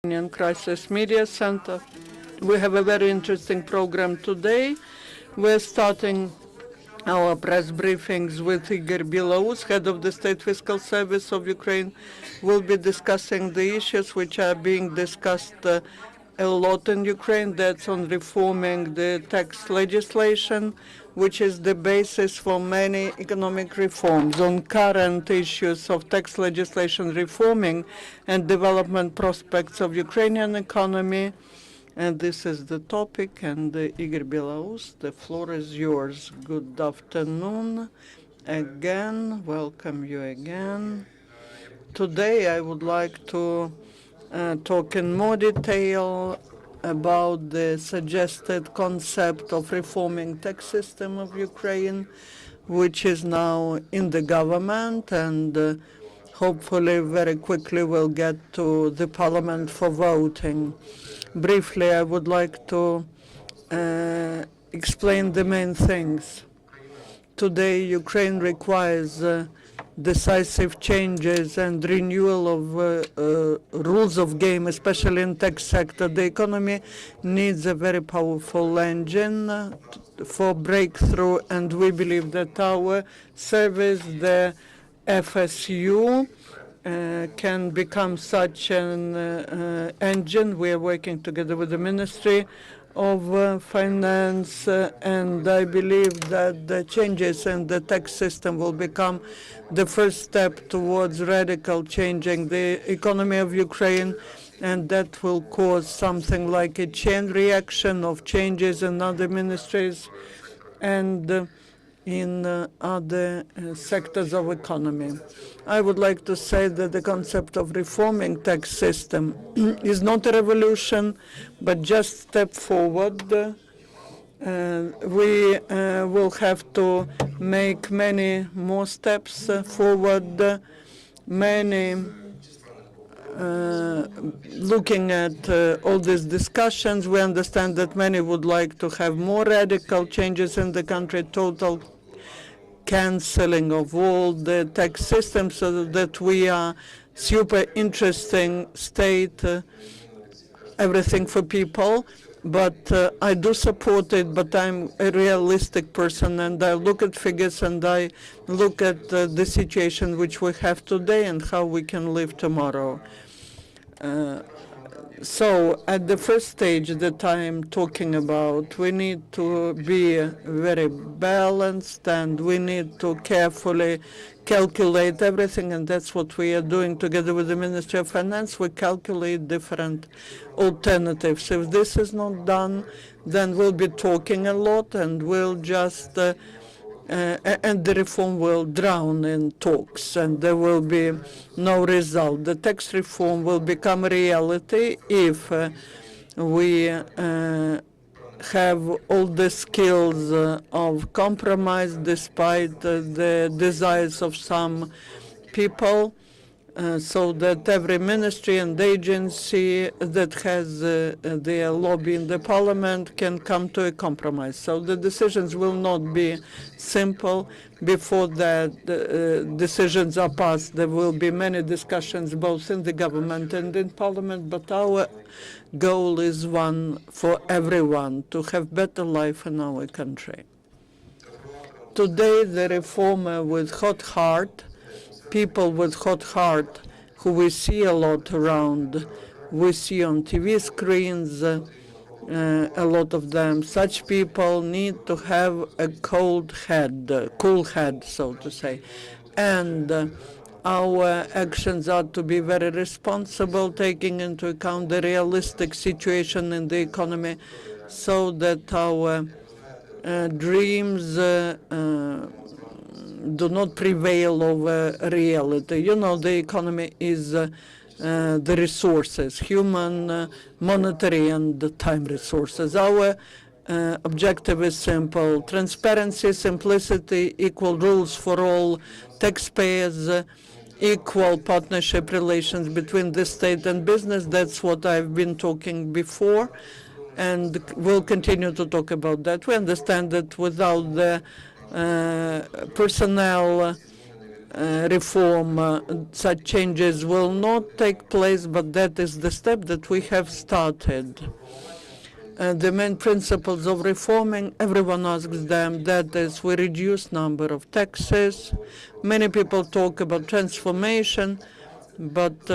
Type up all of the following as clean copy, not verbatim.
Ukrainian Crisis Media Center. We have a very interesting program today. We're starting our press briefings with Igor Bilous, head of the State Fiscal Service of Ukraine. We'll be discussing the issues which are being discussed a lot in Ukraine. That's on reforming the tax legislation, which is the basis for many economic reforms, on current issues of tax legislation reforming and development prospects of Ukrainian economy. And this is the topic. And Igor Bilous, the floor is yours. Good afternoon again. Welcome you again. Today I would like to talk in more detail about the suggested concept of reforming tax system of Ukraine, which is now in the government, and hopefully very quickly we'll get to the parliament for voting. Briefly, I would like to explain the main things. Today, Ukraine requires decisive changes and renewal of rules of game, especially in tax sector. The economy needs a very powerful engine for breakthrough, and we believe that our service, the FSU, can become such an engine. We are working together with the Ministry of Finance, and I believe that the changes in the tax system will become the first step towards radical changing the economy of Ukraine, and that will cause something like a chain reaction of changes in other ministries and in other sectors of economy. I would like to say that the concept of reforming tax system is not a revolution, but just step forward. We will have to make many more steps forward, looking at all these discussions. We understand that many would like to have more radical changes in the country, total cancelling of all the tax systems, so that we are super interesting state, everything for people. But I do support it, but I'm a realistic person, and I look at figures and I look at the situation which we have today and how we can live tomorrow. So at the first stage that I'm talking about, we need to be very balanced, and we need to carefully calculate everything, and that's what we are doing together with the Ministry of Finance. We calculate different alternatives. If this is not done, then we'll be talking a lot, and we'll just and the reform will drown in talks, and there will be no result. The tax reform will become a reality if we have all the skills of compromise, despite the desires of some people, so that every ministry and agency that has their lobby in the parliament can come to a compromise. So the decisions will not be simple. Before that decisions are passed, there will be many discussions both in the government and in parliament, but our goal is one for everyone, to have better life in our country. Today, the reformer with hot heart, people with hot heart who we see a lot around, we see on TV screens, a lot of them. Such people need to have a cool head, so to say. And our actions are to be very responsible, taking into account the realistic situation in the economy, so that our dreams do not prevail over reality. You know, the economy is the resources, human, monetary, and the time resources. Our objective is simple: transparency, simplicity, equal rules for all taxpayers, equal partnership relations between the state and business. That's what I've been talking before, and we'll continue to talk about that. We understand that without the personnel reform, such changes will not take place, but that is the step that we have started. The main principles of reforming, everyone asks them, that is, we reduce number of taxes. Many people talk about transformation, but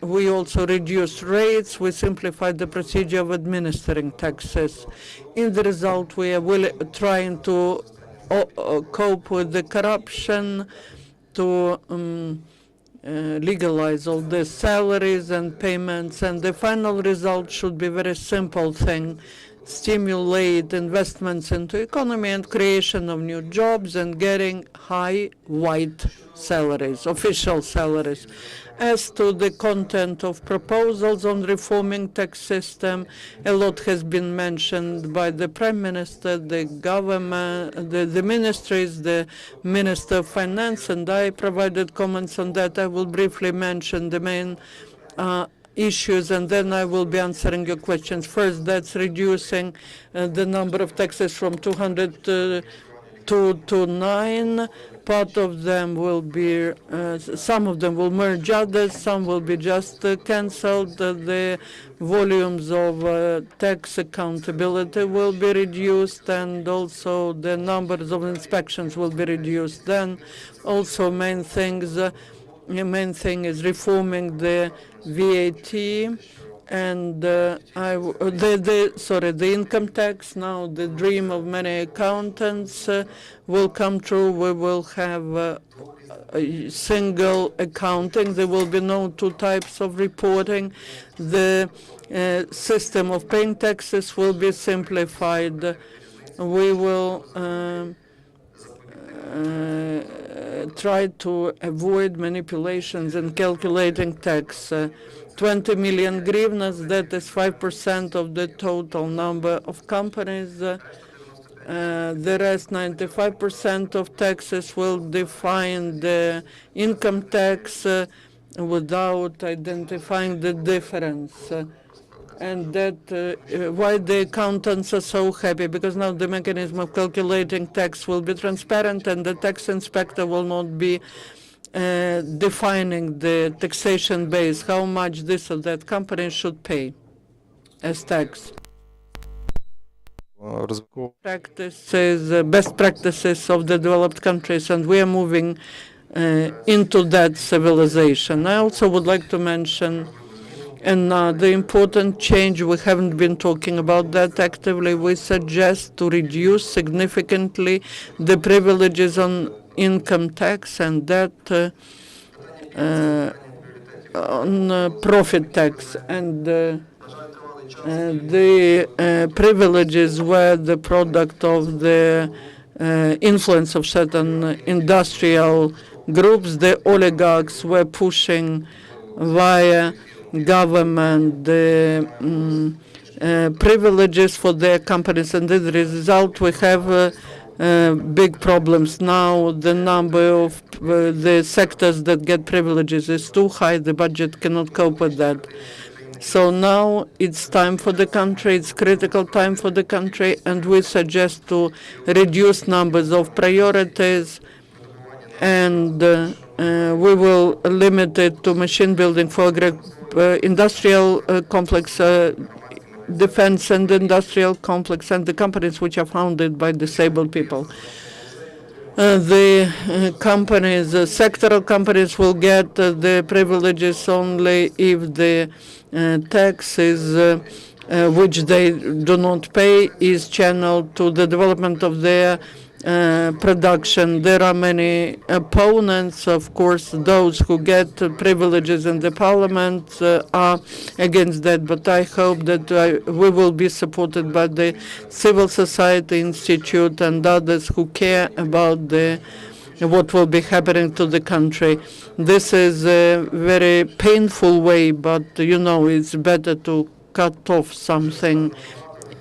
we also reduce rates. We simplify the procedure of administering taxes. In the result, we are trying to cope with the corruption, to legalize all the salaries and payments, and the final result should be a very simple thing: stimulate investments into economy and creation of new jobs and getting high white salaries, official salaries. As to the content of proposals on reforming tax system, a lot has been mentioned by the Prime Minister, the government, the ministries, the Minister of Finance, and I provided comments on that. I will briefly mention the main issues, and then I will be answering your questions. First, that's reducing the number of taxes from 200 to 9. Part of them will be, some of them will merge others, some will be just cancelled. The volumes of tax accountability will be reduced, and also the numbers of inspections will be reduced. Then also main thing is reforming the VAT and the income tax. Now the dream of many accountants will come true. We will have a single accounting. There will be no two types of reporting. The system of paying taxes will be simplified. We will try to avoid manipulations in calculating tax. 20 million hryvnias, that is 5% of the total number of companies. The rest, 95% of taxes, will define the income tax without identifying the difference. And that why the accountants are so happy, because now the mechanism of calculating tax will be transparent, and the tax inspector will not be defining the taxation base, how much this or that company should pay as tax. Practices, best practices of the developed countries, and we are moving into that civilization. I also would like to mention another important change. We haven't been talking about that actively. We suggest to reduce significantly the privileges on income tax, and that on profit tax, and the privileges were the product of the influence of certain industrial groups. The oligarchs were pushing via government the privileges for their companies, and as a result we have big problems now. The number of the sectors that get privileges is too high. The budget cannot cope with that. So now it's time for the country, it's critical time for the country, and we suggest to reduce numbers of priorities, and we will limit it to machine building for industrial complex, defense and industrial complex, and the companies which are founded by disabled people. The companies, sectoral companies, will get the privileges only if the taxes which they do not pay is channeled to the development of their production. There are many opponents, of course. Those who get privileges in the parliament are against that, but I hope that we will be supported by the Civil Society Institute and others who care about what will be happening to the country. This is a very painful way, but it's better to cut off something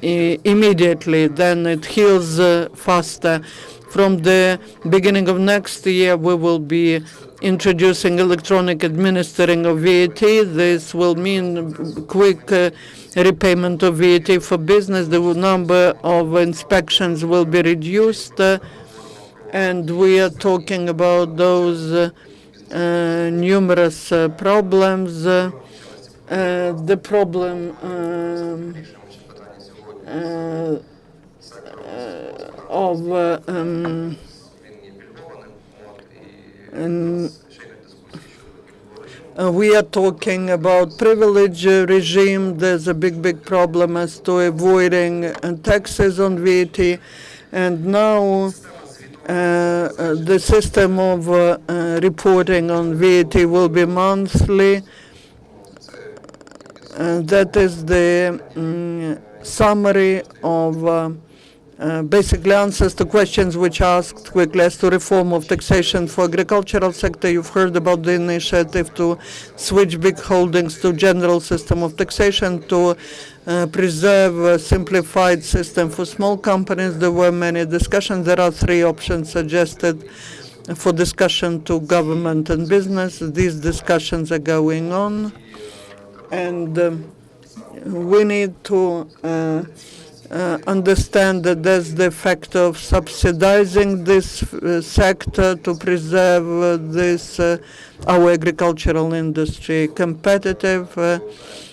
immediately, then it heals faster. From the beginning of next year, we will be introducing electronic administering of VAT. This will mean quick repayment of VAT for business. The number of inspections will be reduced, And we are talking about those numerous problems. The problem of we are talking about privilege regime. There's a big problem as to avoiding taxes on VAT. And now the system of reporting on VAT will be monthly. That is the summary of basically answers to questions which asked quickly as to reform of taxation for agricultural sector. You've heard about the initiative to switch big holdings to general system of taxation, to preserve a simplified system for small companies. There were many discussions. There are 3 options suggested for discussion to government and business. These discussions are going on, and we need to understand that there's the effect of subsidizing this sector to preserve this our agricultural industry competitive,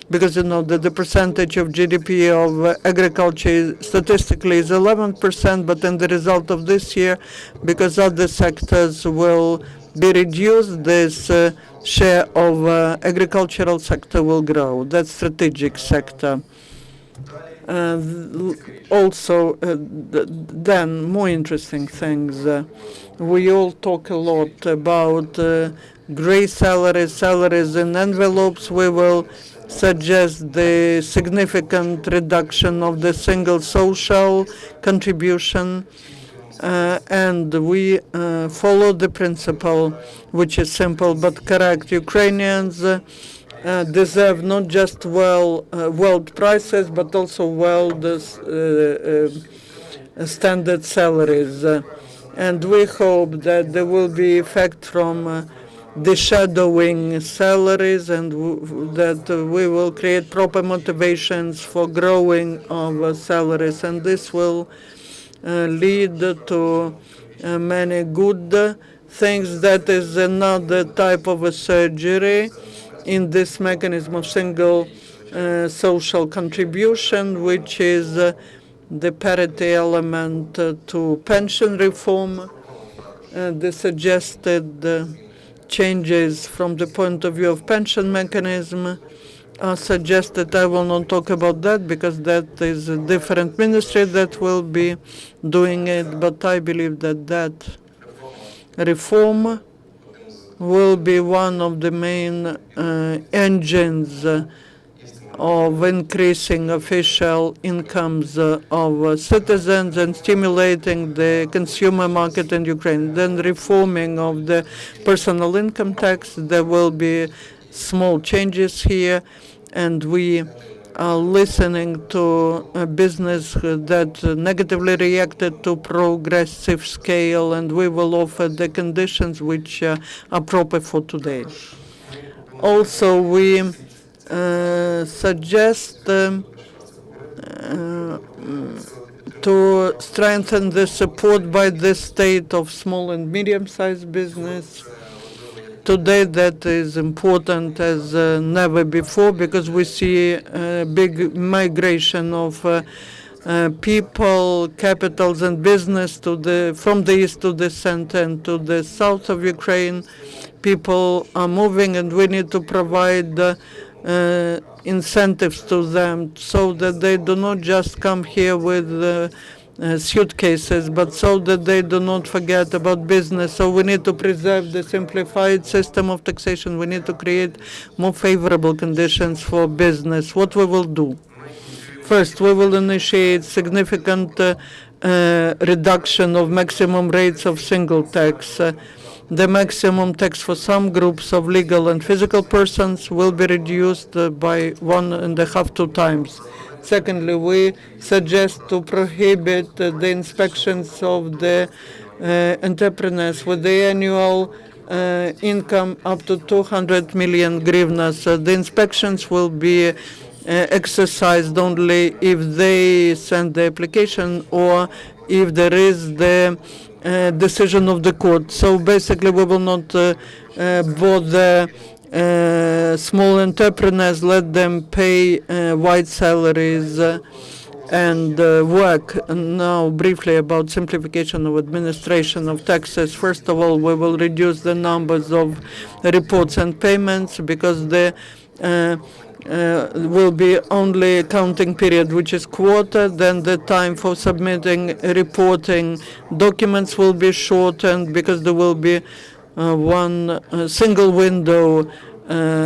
because you know that the percentage of GDP of agriculture statistically is 11%, but in the result of this year, because other sectors will be reduced, this share of agricultural sector will grow. That's strategic sector. Also, then more interesting things. We all talk a lot about gray salaries in envelopes. We will suggest the significant reduction of the single social contribution, and we follow the principle, which is simple but correct. Ukrainians deserve not just world prices, but also world standard salaries. And we hope that there will be effect from the shadowing salaries, and that we will create proper motivations for growing of salaries. And this will lead to many good things. That is another type of a surgery in this mechanism of single social contribution, which is the parity element to pension reform. The suggested changes from the point of view of pension mechanism are suggested. I will not talk about that because that is a different ministry that will be doing it, but I believe that that reform will be one of the main engines of increasing official incomes of citizens and stimulating the consumer market in Ukraine. Then reforming of the personal income tax, there will be small changes here, and we are listening to a business that negatively reacted to progressive scale, and we will offer the conditions which are proper for today. Also, we suggest to strengthen the support by the state of small and medium-sized business. Today that is important as never before, because we see a big migration of people, capitals and business from the east to the center and to the south of Ukraine. People are moving, and we need to provide incentives to them so that they do not just come here with suitcases, but so that they do not forget about business. So we need to preserve the simplified system of taxation. We need to create more favorable conditions for business. What we will do? First, we will initiate significant reduction of maximum rates of single tax. The maximum tax for some groups of legal and physical persons will be reduced by 1.5 to 2 times. Secondly, we suggest to prohibit the inspections of the entrepreneurs with the annual income up to 200 million hryvnias. The inspections will be exercised only if they send the application or if there is the decision of the court. So basically, we will not bother small entrepreneurs, let them pay wide salaries and work. Now, briefly about simplification of administration of taxes. First of all, we will reduce the numbers of reports and payments because the will be only accounting period, which is quarter. Then the time for submitting reporting documents will be shortened because there will be one single window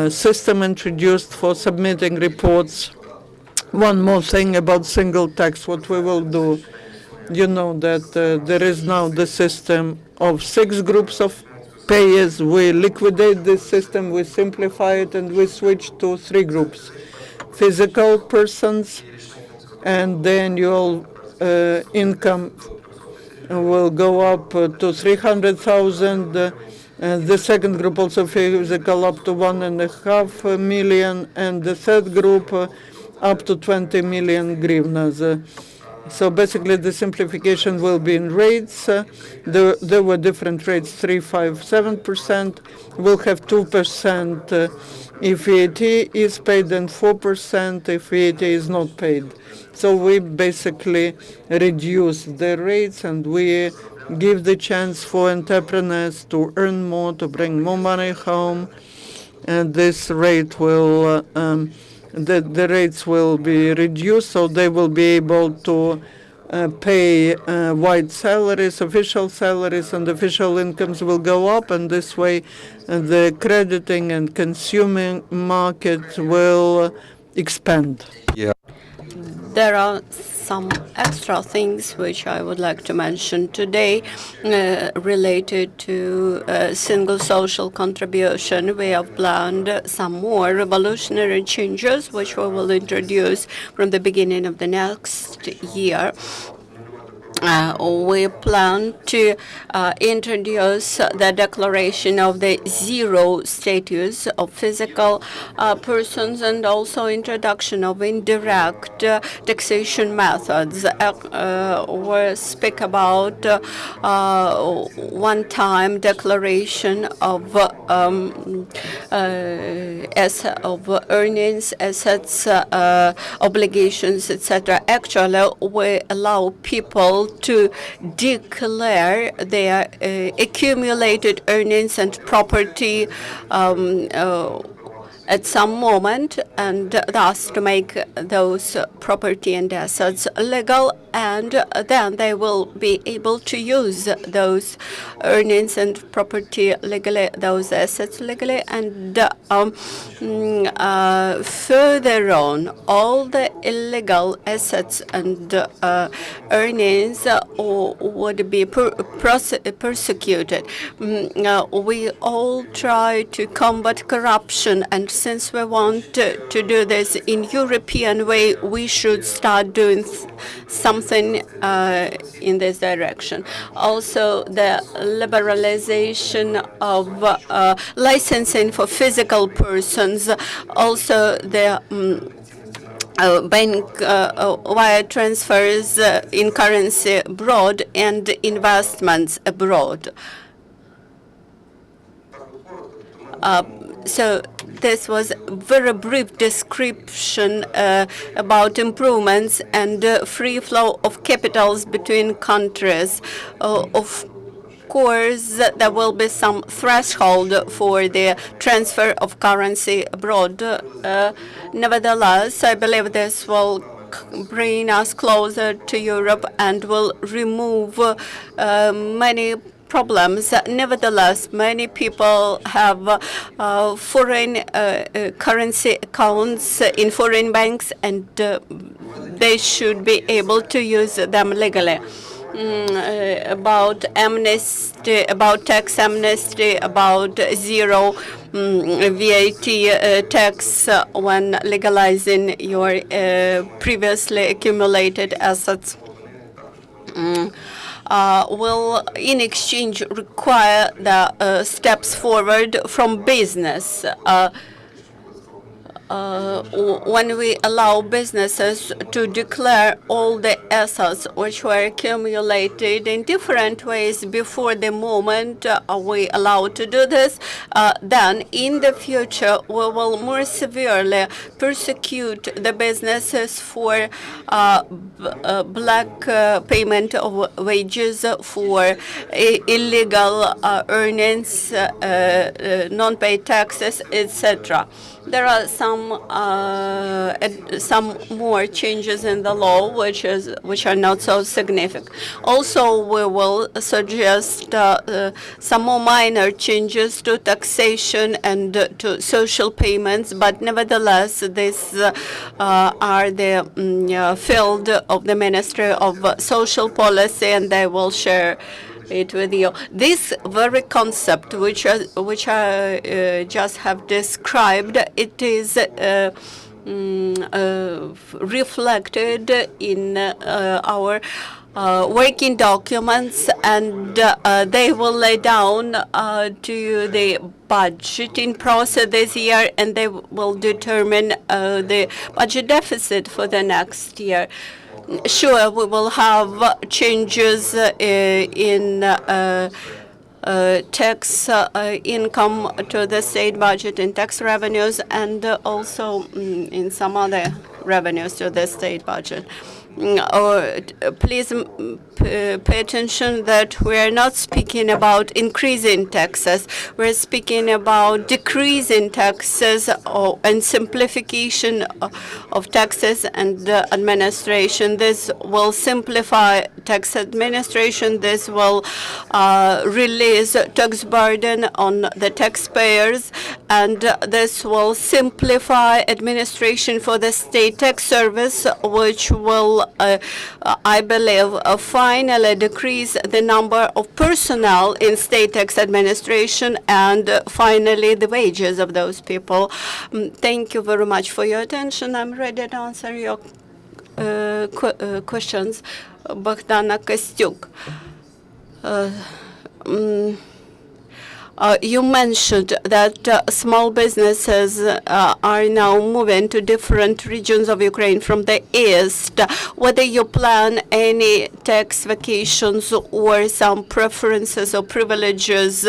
system introduced for submitting reports. One more thing about single tax, what we will do. You know that there is now the system of 6 groups of payers. We liquidate this system, we simplify it, and we switch to 3 groups. Physical persons, and the annual income will go up to 300,000. The second group also physical up to 1.5 million, and the third group up to 20 million hryvnias. So basically, the simplification will be in rates. There were different rates: 3, 5, 7%. We'll have 2% if VAT is paid, and 4% if VAT is not paid. So we basically reduce the rates, and we give the chance for entrepreneurs to earn more, to bring more money home, and this rate will the rates will be reduced, so they will be able to pay wide salaries, official salaries, and official incomes will go up, and this way the crediting and consuming market will expand. Yeah. There are some extra things which I would like to mention today related to single social contribution. We have planned some more revolutionary changes which we will introduce from the beginning of the next year. We plan to introduce the declaration of the zero status of physical persons, and also introduction of indirect taxation methods. We speak about one-time declaration of earnings, assets, obligations, etc. Actually, we allow people to declare their accumulated earnings and property at some moment, and thus to make those property and assets legal, and then they will be able to use those earnings and property legally, those assets legally, and further on, all the illegal assets and earnings would be persecuted. We all try to combat corruption, and since we want to do this in European way, we should start doing something in this direction. Also, the liberalization of licensing for physical persons, also the bank wire transfers in currency abroad and investments abroad. So this was a very brief description about improvements and free flow of capitals between countries. Of course, there will be some threshold for the transfer of currency abroad. Nevertheless, I believe this will bring us closer to Europe and will remove many problems. Nevertheless, many people have foreign currency accounts in foreign banks, and they should be able to use them legally. About amnesty, about tax amnesty, about zero VAT tax when legalizing your previously accumulated assets. Will in exchange require the steps forward from business. when we allow businesses to declare all the assets which were accumulated in different ways before the moment we allow to do this, then in the future we will more severely persecute the businesses for black payment of wages, for illegal earnings, non-paid taxes, etc. There are some more changes in the law, which are not so significant. Also, we will suggest some more minor changes to taxation and to social payments, but nevertheless, these are the field of the Ministry of Social Policy, and they will share it with you. This very concept, which I just have described, it is reflected in our working documents, and they will lay down to the budgeting process this year, and they will determine the budget deficit for the next year. Sure, we will have changes in tax income to the state budget in tax revenues, and also in some other revenues to the state budget. Please pay attention that we are not speaking about increasing taxes. We're speaking about decreasing taxes and simplification of taxes and administration. This will simplify tax administration. This will release tax burden on the taxpayers, and this will simplify administration for the state tax service, which will I believe, finally decrease the number of personnel in state tax administration, and finally the wages of those people. Thank you very much for your attention. I'm ready to answer your questions. Bogdana Kostyuk. You mentioned that small businesses are now moving to different regions of Ukraine from the east. Whether you plan any tax vacations or some preferences or privileges,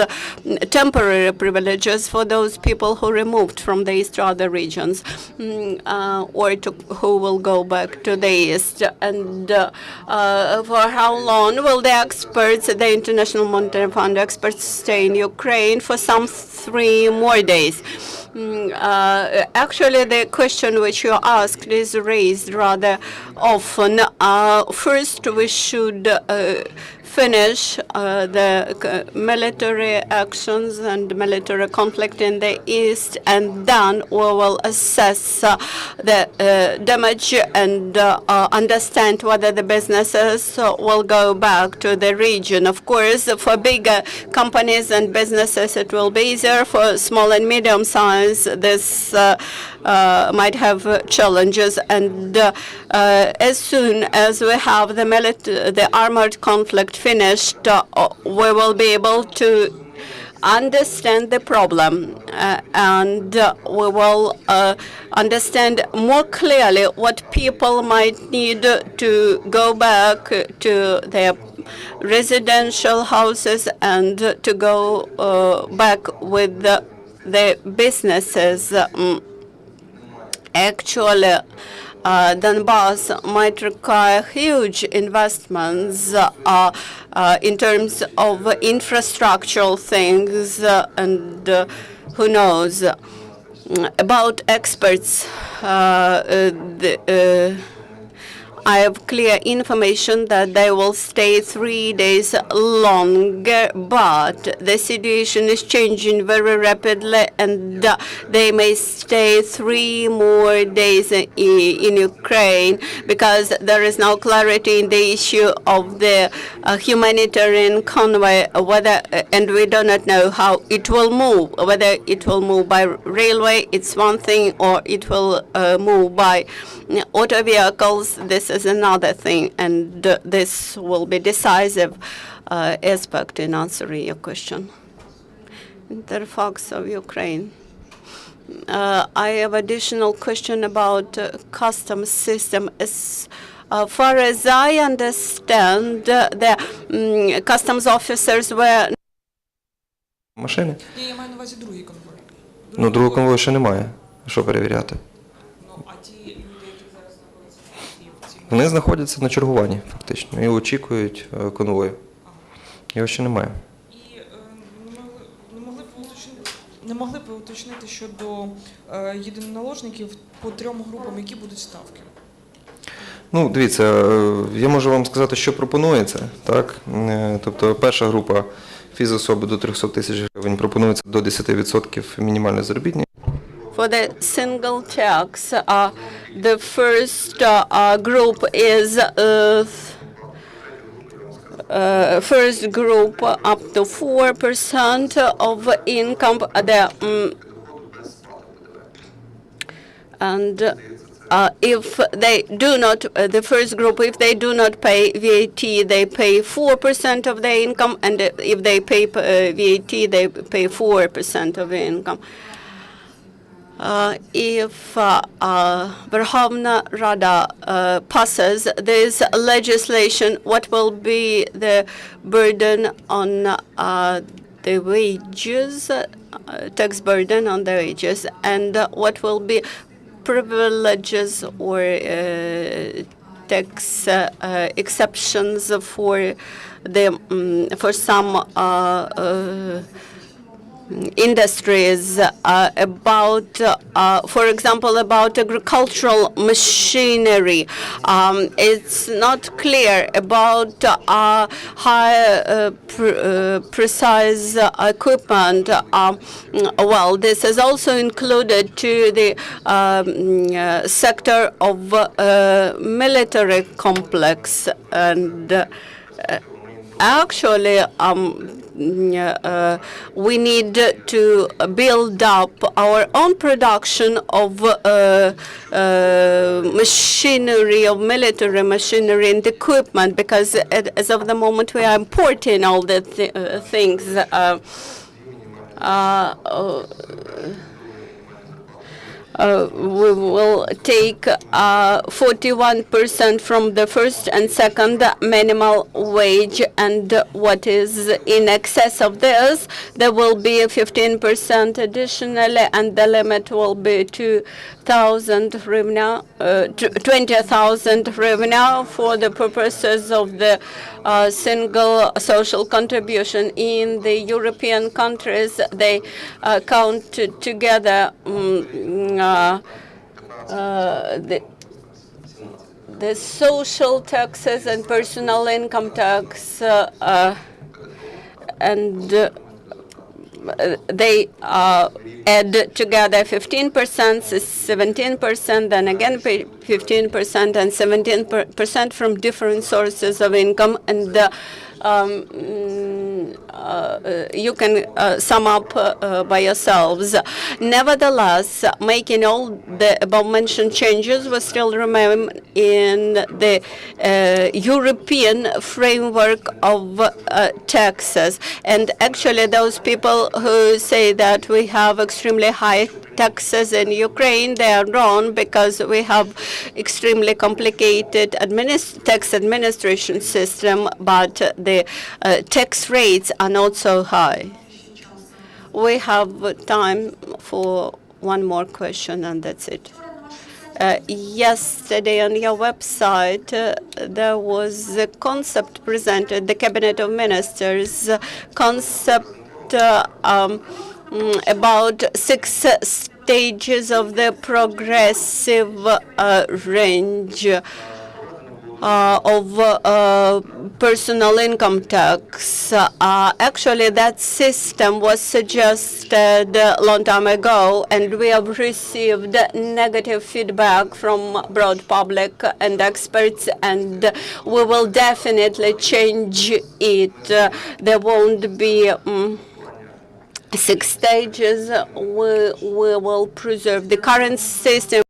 temporary privileges for those people who removed from the east to other regions, or who will go back to the east. And for how long will the experts, the International Monetary Fund experts, stay in Ukraine? For some 3 more days. Actually, the question which you asked is raised rather often. First, we should finish the military actions and military conflict in the east, and then we will assess the damage and understand whether the businesses will go back to the region. Of course, for bigger companies and businesses, it will be easier. For small and medium size, this might have challenges. And as soon as we have the armored conflict finished, we will be able to understand the problem, and we will understand more clearly what people might need to go back to their residential houses and to go back with the businesses. Actually, Donbass might require huge investments in terms of infrastructural things, and who knows. About experts, I have clear information that they will stay 3 days longer, but the situation is changing very rapidly, and they may stay 3 more days in Ukraine, because there is no clarity in the issue of the humanitarian convoy, and we do not know how it will move. Whether it will move by railway, it's one thing, or it will move by auto vehicles. This is another thing, and this will be decisive aspect in answering your question. Interfax of Ukraine. I have additional question about customs system. As far as I understand, the customs officers were Машини? Ні, я маю на увазі другий конвой. Ну, другого конвою ще немає. Що перевіряти? Ну, а ті люди, які зараз знаходяться в цій Вони знаходяться на чергуванні, фактично, і очікують конвою. Його ще немає. І не могли б ви уточнити щодо єдиноналожників по 3 групам, які будуть ставки? Ну, дивіться, я можу вам сказати, що пропонується. Так? Тобто перша група фізособи до 300 тисяч гривень пропонується до 10% мінімальної заробітної. for the single tax. The first group is first group up to 4% of income. And if they do not, the first group, if they do not pay VAT, they pay 4% of their income, and if they pay VAT, they pay 4% of the income. If Verkhovna Rada passes this legislation, what will be the burden on the wages, tax burden on the wages, and what will be privileges or tax exceptions for the for some industries, about, for example, about agricultural machinery. It's not clear about high precise equipment. Well, this is also included to the sector of military complex, and actually we need to build up our own production of machinery, of military machinery and equipment, because as of the moment we are importing all the things. We will take 41% from the first and second minimal wage, and what is in excess of this, there will be 15% additionally, and the limit will be 2,000 hryvnia, 20,000 hryvnia for the purposes of the single social contribution. In the European countries, they count together the social taxes and personal income tax, and they add together 15%, 17%, then again 15% and 17% from different sources of income, and you can sum up by yourselves. Nevertheless, making all the above-mentioned changes, we still remain in the European framework of taxes. And actually, those people who say that we have extremely high taxes in Ukraine, they are wrong, because we have extremely complicated tax administration system, but the tax rates are not so high. We have time for one more question, and that's it. Yesterday on your website, there was a concept presented, the Cabinet of Ministers concept about 6 stages of the progressive range of personal income tax. Actually, that system was suggested a long time ago, and we have received negative feedback from broad public and experts, and we will definitely change it. There won't be 6 stages. We will preserve the current system.